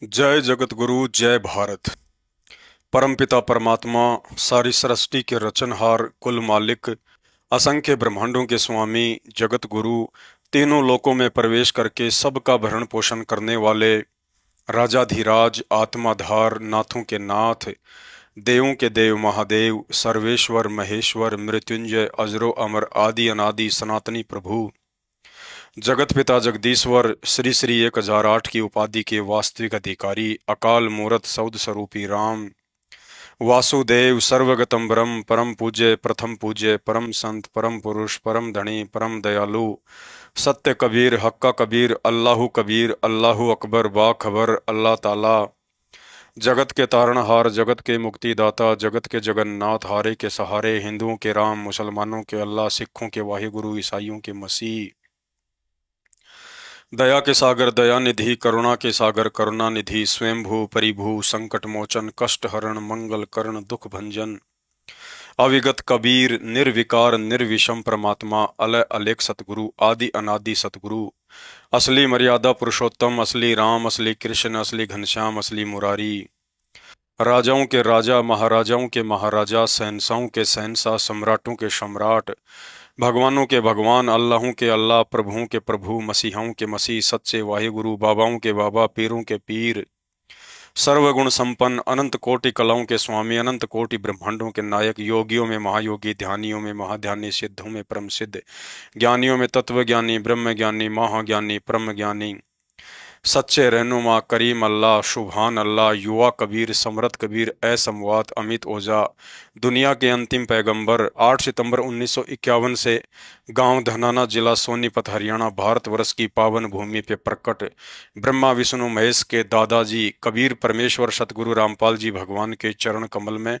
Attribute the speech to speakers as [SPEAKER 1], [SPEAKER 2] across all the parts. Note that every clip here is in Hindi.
[SPEAKER 1] जय जगत गुरु जय भारत। परमपिता परमात्मा, सारी सृष्टि के रचनहार, कुल मालिक, असंख्य ब्रह्मांडों के स्वामी, जगत गुरु, तीनों लोकों में प्रवेश करके सबका भरण पोषण करने वाले, राजाधिराज, आत्माधार, नाथों के नाथ, देवों के देव महादेव, सर्वेश्वर महेश्वर, मृत्युंजय, अजरो अमर, आदि अनादि सनातनी प्रभु, जगत पिता जगदीश्वर, श्री श्री 1008 की उपाधि के वास्तविक अधिकारी, अकाल मूरत सौद स्वरूपी राम, वासुदेव, सर्वगतम ब्रह्म, परम पूज्य, प्रथम पूज्य, परम संत, परम पुरुष, परम धनी, परम दयालु, सत्य कबीर, हक्का कबीर, अल्लाहु कबीर, अल्लाहु अकबर, बाखबर, अल्लाह ताला, जगत के तारणहार, जगत के मुक्तिदाता, जगत के जगन्नाथ, हारे के सहारे, हिंदुओं के राम, मुसलमानों के अल्लाह, सिखों के वाहिगुरु, ईसाइयों के मसीह, दया के सागर दया निधि, करुणा के सागर करुणा निधि, स्वयंभू परिभू, संकट मोचन, कष्ट हरण, मंगल करण, दुख भंजन, अविगत कबीर, निर्विकार निर्विषम परमात्मा, अलय अलेख सतगुरु, आदि अनादि सतगुरु, असली मर्यादा पुरुषोत्तम, असली राम, असली कृष्ण, असली घनश्याम, असली मुरारी, राजाओं के राजा, महाराजाओं के महाराजा, शहंशाहों के शहंशाह, सम्राटों के सम्राट, भगवानों के भगवान, अल्लाहों के अल्लाह, प्रभुओं के प्रभु, मसीहाओं के मसीह, सच्चे वाहिगुरु, बाबाओं के बाबा, पीरों के पीर, सर्वगुण संपन्न, अनंत कोटि कलाओं के स्वामी, अनंत कोटि ब्रह्मांडों के नायक, योगियों में महायोगी, ध्यानियों में महाध्यानी, सिद्धों में परम सिद्ध, ज्ञानियों में तत्वज्ञानी, ब्रह्म ज्ञानी, महाज्ञानी, परम ज्ञानी, सच्चे रहनुमा, करीम अल्लाह, शुभान अल्लाह, युवा कबीर, समरत कबीर, ए समवात, अमित ओझा, दुनिया के अंतिम पैगंबर, 8 सितंबर 1951 से गांव धनाना, जिला सोनीपत, हरियाणा, भारतवर्ष की पावन भूमि पे प्रकट ब्रह्मा विष्णु महेश के दादाजी कबीर परमेश्वर सतगुरु रामपाल जी भगवान के चरण कमल में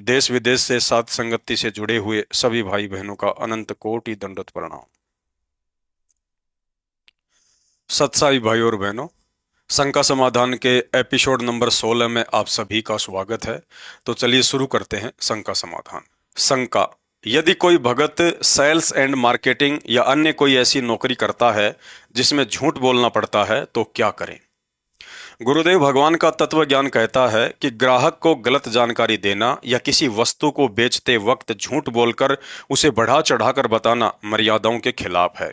[SPEAKER 1] देश विदेश से साथ संगति से जुड़े हुए सभी भाई बहनों का अनंत कोटि दंडवत प्रणाम। सत्साई भाई और बहनों, शंका समाधान के एपिसोड नंबर 16 में आप सभी का स्वागत है। तो चलिए शुरू करते हैं शंका समाधान। शंका: यदि कोई भगत सेल्स एंड मार्केटिंग या अन्य कोई ऐसी नौकरी करता है जिसमें झूठ बोलना पड़ता है तो क्या करें? गुरुदेव भगवान का तत्व ज्ञान कहता है कि ग्राहक को गलत जानकारी देना या किसी वस्तु को बेचते वक्त झूठ बोलकर उसे बढ़ा चढ़ाकर बताना मर्यादाओं के खिलाफ है।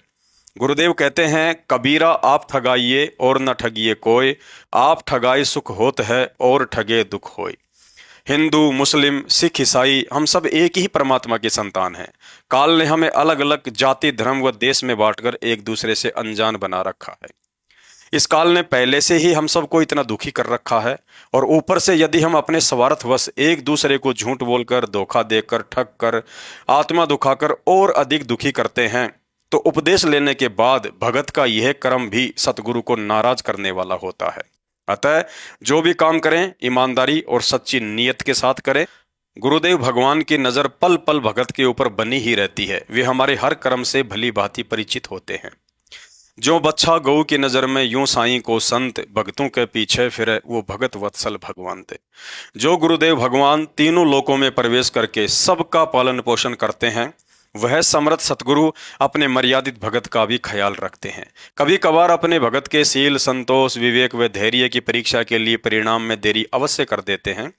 [SPEAKER 1] गुरुदेव कहते हैं, कबीरा आप ठगाइए और न ठगिए कोई, आप ठगाए सुख होत है और ठगे दुख होय। हिंदू, मुस्लिम, सिख, ईसाई, हम सब एक ही परमात्मा के संतान हैं। काल ने हमें अलग अलग जाति, धर्म व देश में बांटकर एक दूसरे से अनजान बना रखा है। इस काल ने पहले से ही हम सबको इतना दुखी कर रखा है, और ऊपर से यदि हम अपने स्वार्थवश एक दूसरे को झूठ बोलकर, धोखा देकर, ठग कर, आत्मा दुखाकर और अधिक दुखी करते हैं, तो उपदेश लेने के बाद भगत का यह कर्म भी सतगुरु को नाराज करने वाला होता है। अतः जो भी काम करें ईमानदारी और सच्ची नीयत के साथ करें। गुरुदेव भगवान की नजर पल पल भगत के ऊपर बनी ही रहती है। वे हमारे हर कर्म से भली भांति परिचित होते हैं। जो बच्चा गऊ की नजर में यूं साईं को संत, भगतों के पीछे फिरे वो भगत वत्सल भगवान थे। जो गुरुदेव भगवान तीनों लोकों में प्रवेश करके सबका पालन पोषण करते हैं, वह समर्थ सतगुरु अपने मर्यादित भगत का भी ख्याल रखते हैं। कभी कभार अपने भगत के शील, संतोष, विवेक व धैर्य की परीक्षा के लिए परिणाम में देरी अवश्य कर देते हैं।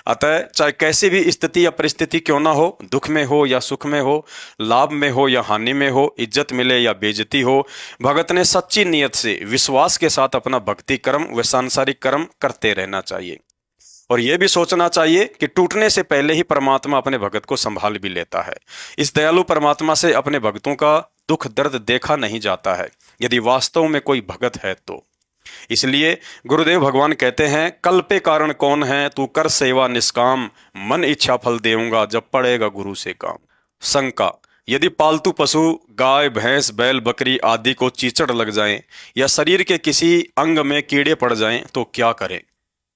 [SPEAKER 1] अतः चाहे कैसी भी स्थिति या परिस्थिति क्यों ना हो, दुख में हो या सुख में हो, लाभ में हो या हानि में हो, इज्जत मिले या बेइज्जती हो, भगत ने सच्ची नियत से विश्वास के साथ अपना भक्ति कर्म व सांसारिक कर्म करते रहना चाहिए। और यह भी सोचना चाहिए कि टूटने से पहले ही परमात्मा अपने भगत को संभाल भी लेता है। इस दयालु परमात्मा से अपने भक्तों का दुख दर्द देखा नहीं जाता है, यदि वास्तव में कोई भगत है तो। इसलिए गुरुदेव भगवान कहते हैं, कल पे कारण कौन है, तू कर सेवा निष्काम, मन इच्छा फल देऊंगा जब पड़ेगा गुरु से काम। शंका: यदि पालतू पशु गाय, भैंस, बैल, बकरी आदि को चीचड़ लग जाएं या शरीर के किसी अंग में कीड़े पड़ जाएं तो क्या करें?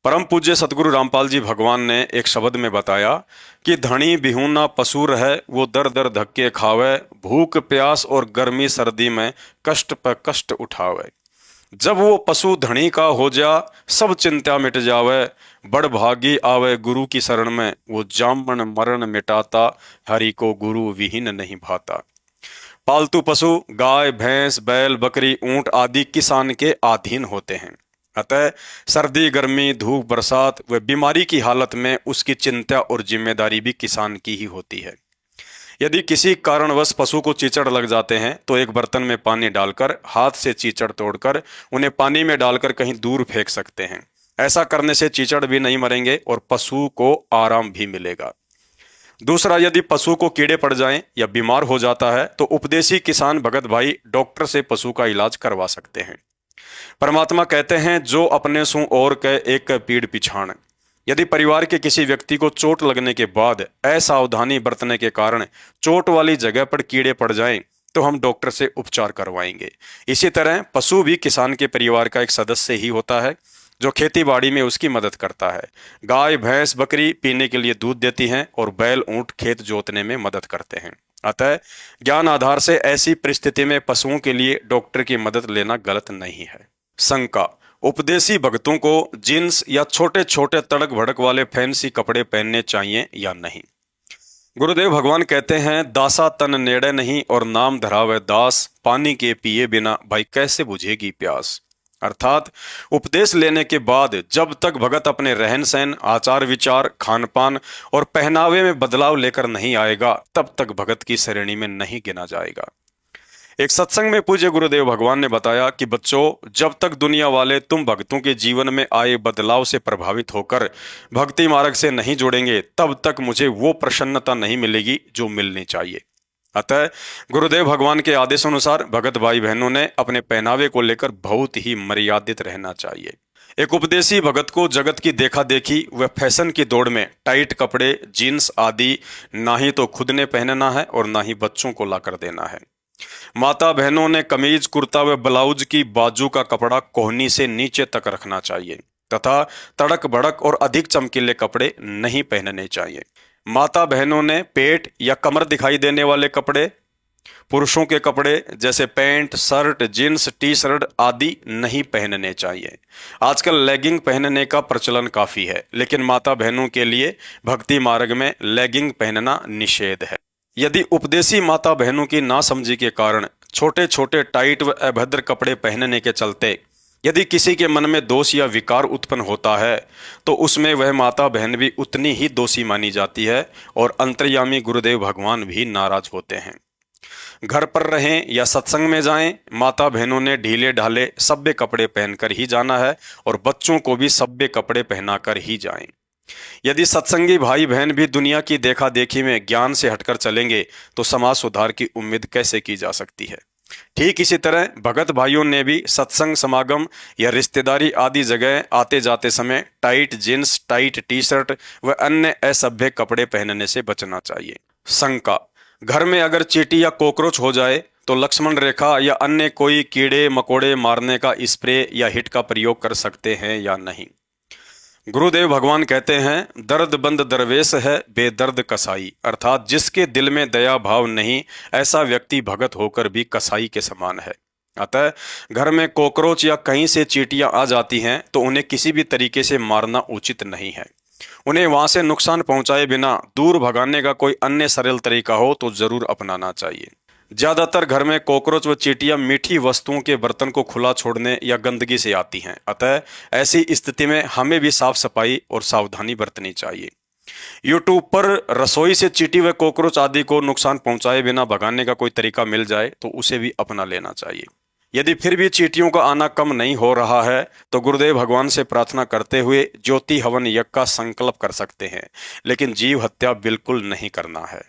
[SPEAKER 1] परम पूज्य सतगुरु रामपाल जी भगवान ने एक शब्द में बताया कि धनी बिहूना पशु रहे, वो दर दर धक्के खावे, भूख प्यास और गर्मी सर्दी में कष्ट पर कष्ट उठावे। जब वो पशु धनी का हो जा, सब चिंता मिट जावे, बड़ भागी आवे गुरु की शरण में, वो जामन मरण मिटाता, हरि को गुरु विहीन नहीं भाता। पालतू पशु गाय, भैंस, बैल, बकरी, ऊंट आदि किसान के अधीन होते हैं। अतः सर्दी गर्मी धूप बरसात व बीमारी की हालत में उसकी चिंता और जिम्मेदारी भी किसान की ही होती है। यदि किसी कारणवश पशु को चीचड़ लग जाते हैं तो एक बर्तन में पानी डालकर हाथ से चीचड़ तोड़कर उन्हें पानी में डालकर कहीं दूर फेंक सकते हैं। ऐसा करने से चीचड़ भी नहीं मरेंगे और पशु को आराम भी मिलेगा। दूसरा, यदि पशु को कीड़े पड़ जाएं या बीमार हो जाता है तो उपदेशी किसान भगत भाई डॉक्टर से पशु का इलाज करवा सकते हैं। परमात्मा कहते हैं, जो अपने सु और के एक पीड़ पिछाड़। यदि परिवार के किसी व्यक्ति को चोट लगने के बाद असावधानी बरतने के कारण चोट वाली जगह पर कीड़े पड़ जाएं तो हम डॉक्टर से उपचार करवाएंगे। इसी तरह पशु भी किसान के परिवार का एक सदस्य ही होता है जो खेती बाड़ी में उसकी मदद करता है। गाय भैंस बकरी पीने के लिए दूध देती हैं और बैल ऊंट खेत जोतने में मदद करते हैं। अतः ज्ञान आधार से ऐसी परिस्थिति में पशुओं के लिए डॉक्टर की मदद लेना गलत नहीं है। शंका, उपदेशी भक्तों को जींस या छोटे छोटे तड़क भड़क वाले फैंसी कपड़े पहनने चाहिए या नहीं। गुरुदेव भगवान कहते हैं, दासा तन नेड़े नहीं और नाम धरावे दास, पानी के पिए बिना भाई कैसे बुझेगी प्यास। अर्थात उपदेश लेने के बाद जब तक भगत अपने रहन सहन आचार विचार खान पान और पहनावे में बदलाव लेकर नहीं आएगा तब तक भगत की श्रेणी में नहीं गिना जाएगा। एक सत्संग में पूज्य गुरुदेव भगवान ने बताया कि बच्चों, जब तक दुनिया वाले तुम भक्तों के जीवन में आए बदलाव से प्रभावित होकर भक्ति मार्ग से नहीं जुड़ेंगे तब तक मुझे वो प्रसन्नता नहीं मिलेगी जो मिलनी चाहिए। अतः गुरुदेव भगवान के आदेशानुसार भगत भाई बहनों ने अपने पहनावे को लेकर बहुत ही मर्यादित रहना चाहिए। एक उपदेशी भगत को जगत की देखा देखी व फैशन की दौड़ में टाइट कपड़े जीन्स आदि ना ही तो खुद ने पहनना है और ना ही बच्चों को लाकर देना है। माता बहनों ने कमीज कुर्ता व ब्लाउज की बाजू का कपड़ा कोहनी से नीचे तक रखना चाहिए तथा तड़क भड़क और अधिक चमकीले कपड़े नहीं पहनने चाहिए। माता बहनों ने पेट या कमर दिखाई देने वाले कपड़े, पुरुषों के कपड़े जैसे pant shirt jeans T shirt आदि नहीं पहनने चाहिए। आजकल लेगिंग पहनने का प्रचलन काफी है, लेकिन माता बहनों के लिए भक्ति मार्ग में लेगिंग पहनना निषेध है। यदि उपदेशी माता बहनों की नासमझी के कारण छोटे छोटे टाइट व अभद्र कपड़े पहनने के चलते यदि किसी के मन में दोष या विकार उत्पन्न होता है तो उसमें वह माता बहन भी उतनी ही दोषी मानी जाती है और अंतर्यामी गुरुदेव भगवान भी नाराज होते हैं। घर पर रहें या सत्संग में जाएं, माता बहनों ने ढीले ढाले सभ्य कपड़े पहनकर ही जाना है और बच्चों को भी सभ्य कपड़े पहनाकर ही जाएं। यदि सत्संगी भाई बहन भी दुनिया की देखा देखी में ज्ञान से हटकर चलेंगे तो समाज सुधार की उम्मीद कैसे की जा सकती है। ठीक इसी तरह भगत भाइयों ने भी सत्संग समागम या रिश्तेदारी आदि जगह आते जाते समय tight jeans tight T shirt व अन्य असभ्य कपड़े पहनने से बचना चाहिए। शंका, घर में अगर चींटी या कॉकरोच हो जाए तो लक्ष्मण रेखा या अन्य कोई कीड़े मकोड़े मारने का स्प्रे या हिट का प्रयोग कर सकते हैं या नहीं। गुरुदेव भगवान कहते हैं, दर्द बंद दरवेश है बेदर्द कसाई। अर्थात जिसके दिल में दया भाव नहीं ऐसा व्यक्ति भगत होकर भी कसाई के समान है। अतः घर में कॉकरोच या कहीं से चींटियां आ जाती हैं तो उन्हें किसी भी तरीके से मारना उचित नहीं है। उन्हें वहां से नुकसान पहुंचाए बिना दूर भगाने का कोई अन्य सरल तरीका हो तो जरूर अपनाना चाहिए। ज्यादातर घर में कॉकरोच व चींटियां मीठी वस्तुओं के बर्तन को खुला छोड़ने या गंदगी से आती हैं। अतः ऐसी स्थिति में हमें भी साफ सफाई और सावधानी बरतनी चाहिए। यूट्यूब पर रसोई से चींटी व कॉकरोच आदि को नुकसान पहुंचाए बिना भगाने का कोई तरीका मिल जाए तो उसे भी अपना लेना चाहिए। यदि फिर भी चींटियों का आना कम नहीं हो रहा है तो गुरुदेव भगवान से प्रार्थना करते हुए ज्योति हवन यज्ञ का संकल्प कर सकते हैं, लेकिन जीव हत्या बिल्कुल नहीं करना है।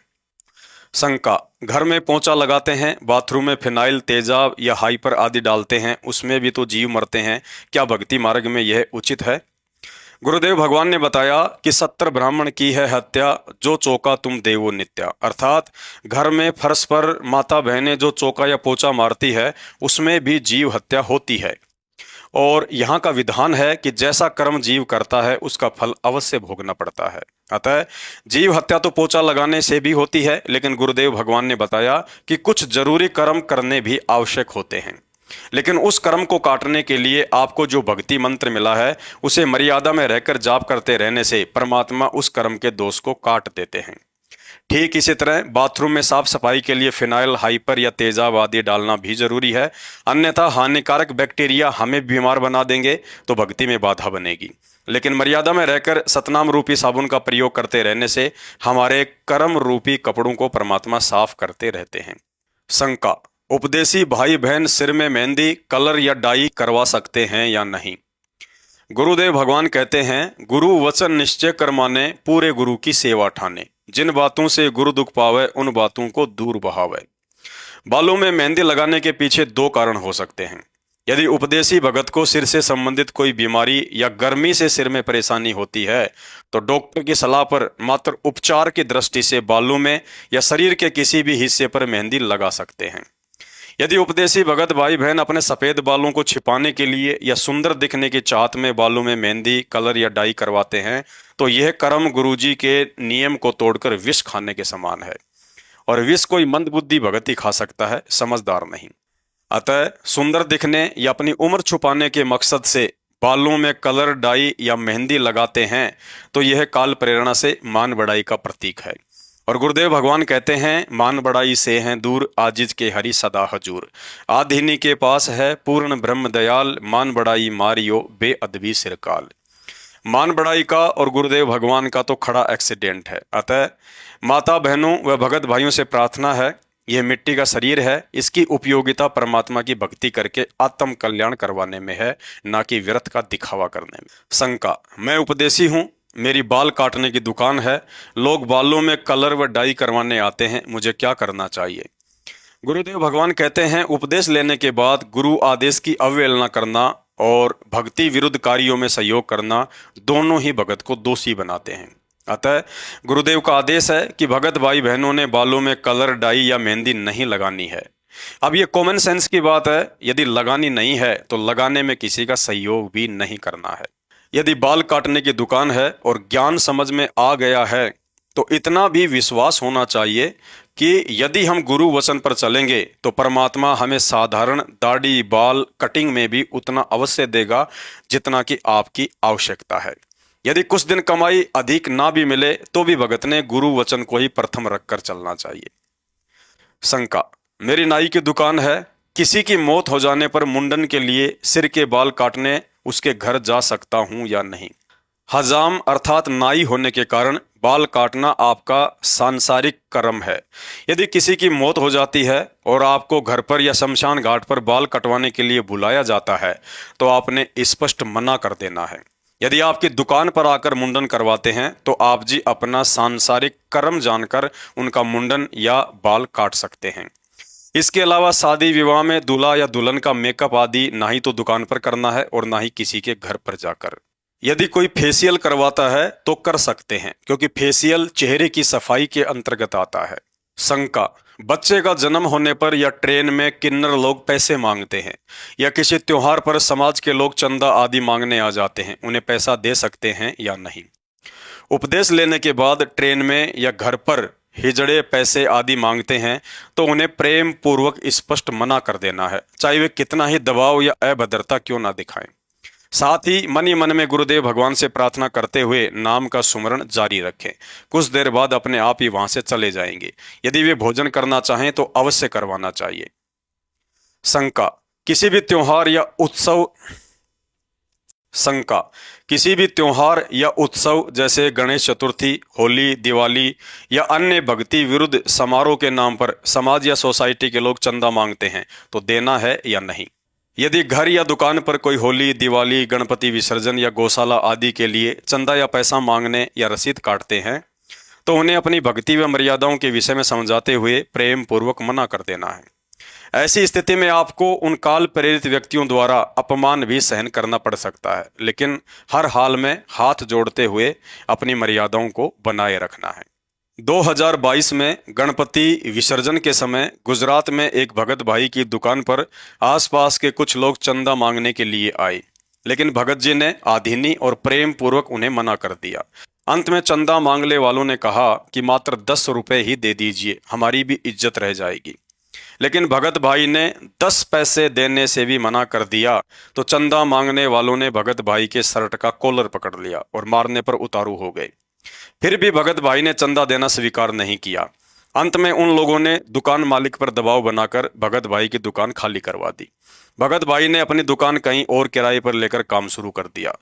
[SPEAKER 1] शंका, घर में पोंछा लगाते हैं, बाथरूम में फिनाइल तेजाब या हाइपर आदि डालते हैं, उसमें भी तो जीव मरते हैं, क्या भक्ति मार्ग में यह उचित है। गुरुदेव भगवान ने बताया कि 70 ब्राह्मण की है हत्या, जो चौका तुम देवो नित्या। अर्थात घर में फर्श पर माता बहनें जो चौका या पोछा मारती है उसमें भी जीव हत्या होती है और यहाँ का विधान है कि जैसा कर्म जीव करता है उसका फल अवश्य भोगना पड़ता है। अतः जीव हत्या तो पोछा लगाने से भी होती है, लेकिन गुरुदेव भगवान ने बताया कि कुछ जरूरी कर्म करने भी आवश्यक होते हैं, लेकिन उस कर्म को काटने के लिए आपको जो भक्ति मंत्र मिला है उसे मर्यादा में रहकर जाप करते रहने से परमात्मा उस कर्म के दोष को काट देते हैं। ठीक इसी तरह बाथरूम में साफ सफाई के लिए फिनाइल, हाइपर या तेजाब आदि डालना भी जरूरी है, अन्यथा हानिकारक बैक्टीरिया हमें बीमार बना देंगे तो भक्ति में बाधा बनेगी। लेकिन मर्यादा में रहकर सतनाम रूपी साबुन का प्रयोग करते रहने से हमारे कर्म रूपी कपड़ों को परमात्मा साफ करते रहते हैं। शंका, उपदेशी भाई बहन सिर में मेहंदी, कलर या डाई करवा सकते हैं या नहीं? गुरुदेव भगवान कहते हैं, गुरु वचन निश्चय कर माने, पूरे गुरु की सेवा ठाने, जिन बातों से गुरु दुख पावे उन बातों को दूर बहावे। बालों में मेहंदी लगाने के पीछे दो कारण हो सकते हैं। यदि उपदेशी भगत को सिर से संबंधित कोई बीमारी या गर्मी से सिर में परेशानी होती है तो डॉक्टर की सलाह पर मात्र उपचार की दृष्टि से बालों में या शरीर के किसी भी हिस्से पर मेहंदी लगा सकते हैं। यदि उपदेशी भगत भाई बहन अपने सफेद बालों को छिपाने के लिए या सुंदर दिखने की चाहत में बालों में मेहंदी, कलर या डाई करवाते हैं तो यह कर्म गुरुजी के नियम को तोड़कर विष खाने के समान है, और विष कोई मंदबुद्धि भगत ही खा सकता है, समझदार नहीं। अतः सुंदर दिखने या अपनी उम्र छुपाने के मकसद से बालों में कलर, डाई या मेहंदी लगाते हैं तो यह काल प्रेरणा से मान बढ़ाई का प्रतीक है। और गुरुदेव भगवान कहते हैं, मान बढ़ाई से हैं दूर, आजिज के हरि सदा हजूर, आधिनी के पास है पूर्ण ब्रह्म दयाल, मान बढ़ाई मारियो बेअदबी सिरकाल। मान बढ़ाई का और गुरुदेव भगवान का तो खड़ा एक्सीडेंट है। अतः माता बहनों व भगत भाइयों से प्रार्थना है, यह मिट्टी का शरीर है, इसकी उपयोगिता परमात्मा की भक्ति करके आत्म कल्याण करवाने में है, ना कि व्यर्थ का दिखावा करने में। शंका, मैं उपदेशी हूँ, मेरी बाल काटने की दुकान है, लोग बालों में कलर व डाई करवाने आते हैं, मुझे क्या करना चाहिए? गुरुदेव भगवान कहते हैं, उपदेश लेने के बाद गुरु आदेश की अवहेलना करना और भक्ति विरुद्ध कार्यों में सहयोग करना दोनों ही भगत को दोषी बनाते हैं। अतः गुरुदेव का आदेश है कि भगत भाई बहनों ने बालों में कलर, डाई या मेहंदी नहीं लगानी है। अब ये कॉमन सेंस की बात है, यदि लगानी नहीं है तो लगाने में किसी का सहयोग भी नहीं करना है। यदि बाल काटने की दुकान है और ज्ञान समझ में आ गया है तो इतना भी विश्वास होना चाहिए कि यदि हम गुरु वचन पर चलेंगे तो परमात्मा हमें साधारण दाढ़ी, बाल, कटिंग में भी उतना अवश्य देगा जितना कि आपकी आवश्यकता है। यदि कुछ दिन कमाई अधिक ना भी मिले तो भी भगत ने गुरु वचन को ही प्रथम रखकर चलना चाहिए। शंका, मेरी नाई की दुकान है, किसी की मौत हो जाने पर मुंडन के लिए सिर के बाल काटने उसके घर जा सकता हूं या नहीं? हजाम अर्थात नाई होने के कारण बाल काटना आपका सांसारिक कर्म है। यदि किसी की मौत हो जाती है और आपको घर पर या शमशान घाट पर बाल कटवाने के लिए बुलाया जाता है तो आपने स्पष्ट मना कर देना है। यदि आपकी दुकान पर आकर मुंडन करवाते हैं तो आप जी अपना सांसारिक कर्म जानकर उनका मुंडन या बाल काट सकते हैं। इसके अलावा शादी विवाह में दूल्हा या दुल्हन का मेकअप आदि ना ही तो दुकान पर करना है और ना ही किसी के घर पर जाकर। यदि कोई फेशियल करवाता है तो कर सकते हैं, क्योंकि फेशियल चेहरे की सफाई के अंतर्गत आता है। शंका, बच्चे का जन्म होने पर या ट्रेन में किन्नर लोग पैसे मांगते हैं या किसी त्योहार पर समाज के लोग चंदा आदि मांगने आ जाते हैं, उन्हें पैसा दे सकते हैं या नहीं? उपदेश लेने के बाद ट्रेन में या घर पर हिजड़े पैसे आदि मांगते हैं तो उन्हें प्रेम पूर्वक स्पष्ट मना कर देना है, चाहे वे कितना ही दबाव या अभद्रता क्यों ना दिखाएं। साथ ही मन ही मन में गुरुदेव भगवान से प्रार्थना करते हुए नाम का सुमरण जारी रखें। कुछ देर बाद अपने आप ही वहां से चले जाएंगे। यदि वे भोजन करना चाहें तो अवश्य करवाना चाहिए। शंका, किसी भी त्योहार या उत्सव जैसे गणेश चतुर्थी, होली, दिवाली या अन्य भक्ति विरुद्ध समारोह के नाम पर समाज या सोसाइटी के लोग चंदा मांगते हैं तो देना है या नहीं? यदि घर या दुकान पर कोई होली, दिवाली, गणपति विसर्जन या गौशाला आदि के लिए चंदा या पैसा मांगने या रसीद काटते हैं तो उन्हें अपनी भक्ति व मर्यादाओं के विषय में समझाते हुए प्रेम पूर्वक मना कर देना है। ऐसी स्थिति में आपको उन काल प्रेरित व्यक्तियों द्वारा अपमान भी सहन करना पड़ सकता है, लेकिन हर हाल में हाथ जोड़ते हुए अपनी मर्यादाओं को बनाए रखना है। 2022 में गणपति विसर्जन के समय गुजरात में एक भगत भाई की दुकान पर आसपास के कुछ लोग चंदा मांगने के लिए आए, लेकिन भगत जी ने आधीनी और प्रेम पूर्वक उन्हें मना कर दिया। अंत में चंदा मांगने वालों ने कहा कि मात्र 10 रुपए ही दे दीजिए, हमारी भी इज्जत रह जाएगी। लेकिन भगत भाई ने 10 पैसे देने से भी मना कर दिया तो चंदा मांगने वालों ने भगत भाई के शर्ट का कॉलर पकड़ लिया और मारने पर उतारू हो गए। फिर भी भगत भाई ने चंदा देना स्वीकार नहीं किया। अंत में उन लोगों ने दुकान मालिक पर दबाव बनाकर भगत भाई की दुकान खाली करवा दी। भगत भाई ने अपनी दुकान कहीं और किराए पर लेकर काम शुरू कर दिया।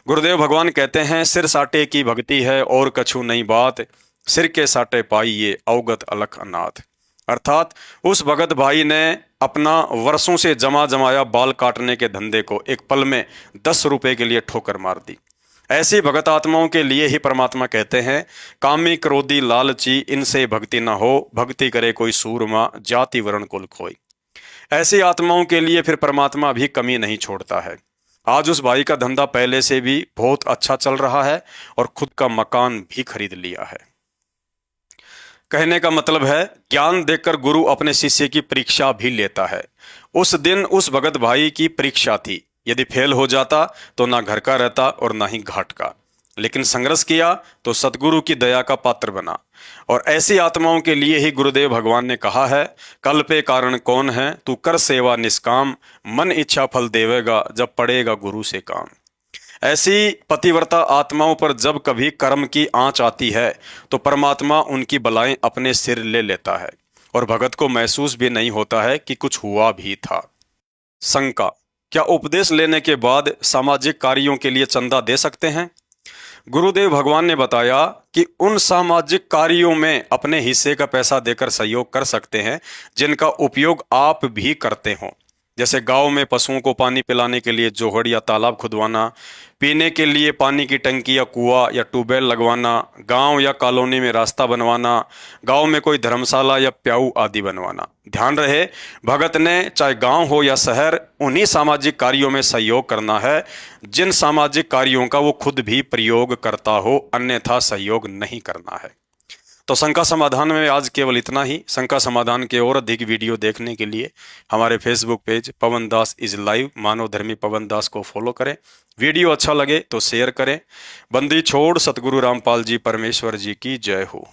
[SPEAKER 1] गुरुदेव भगवान कहते हैं, सिर साटे की भक्ति है और कछु नहीं बात, सिर के साटे पाइये अवगत अलख अनाथ। अर्थात उस भगत भाई ने अपना वर्षों से जमा जमाया बाल काटने के धंधे को एक पल में 10 रुपए के लिए ठोकर मार दी। ऐसी भगत आत्माओं के लिए ही परमात्मा कहते हैं, कामी क्रोधी लालची इनसे भक्ति न हो, भक्ति करे कोई सूरमा जाति वर्ण कुल खोई। ऐसी आत्माओं के लिए फिर परमात्मा भी कमी नहीं छोड़ता है। आज उस भाई का धंधा पहले से भी बहुत अच्छा चल रहा है और खुद का मकान भी खरीद लिया है। कहने का मतलब है, ज्ञान देकर गुरु अपने शिष्य की परीक्षा भी लेता है। उस दिन उस भगत भाई की परीक्षा थी। यदि फेल हो जाता तो ना घर का रहता और ना ही घाट का, लेकिन संघर्ष किया तो सतगुरु की दया का पात्र बना। और ऐसी आत्माओं के लिए ही गुरुदेव भगवान ने कहा है, कल पे कारण कौन है, तू कर सेवा निष्काम, मन इच्छा फल देवेगा जब पड़ेगा गुरु से काम। ऐसी पतिव्रता आत्माओं पर जब कभी कर्म की आंच आती है तो परमात्मा उनकी बलाएं अपने सिर ले लेता है और भगत को महसूस भी नहीं होता है कि कुछ हुआ भी था। शंका, क्या उपदेश लेने के बाद सामाजिक कार्यों के लिए चंदा दे सकते हैं? गुरुदेव भगवान ने बताया कि उन सामाजिक कार्यों में अपने हिस्से का पैसा देकर सहयोग कर सकते हैं जिनका उपयोग आप भी करते हों, जैसे गांव में पशुओं को पानी पिलाने के लिए जोहड़ या तालाब खुदवाना, पीने के लिए पानी की टंकी या कुआं या ट्यूबवेल लगवाना, गांव या कॉलोनी में रास्ता बनवाना, गांव में कोई धर्मशाला या प्याऊ आदि बनवाना। ध्यान रहे, भगत ने चाहे गांव हो या शहर, उन्हीं सामाजिक कार्यों में सहयोग करना है जिन सामाजिक कार्यों का वो खुद भी प्रयोग करता हो, अन्यथा सहयोग नहीं करना है। तो शंका समाधान में आज केवल इतना ही। शंका समाधान के और अधिक वीडियो देखने के लिए हमारे Facebook page Pawan Das is live Manav Dharmi Pawan दास को फॉलो करें। वीडियो अच्छा लगे तो शेयर करें। बंदी छोड़ सतगुरु रामपाल जी परमेश्वर जी की जय हो।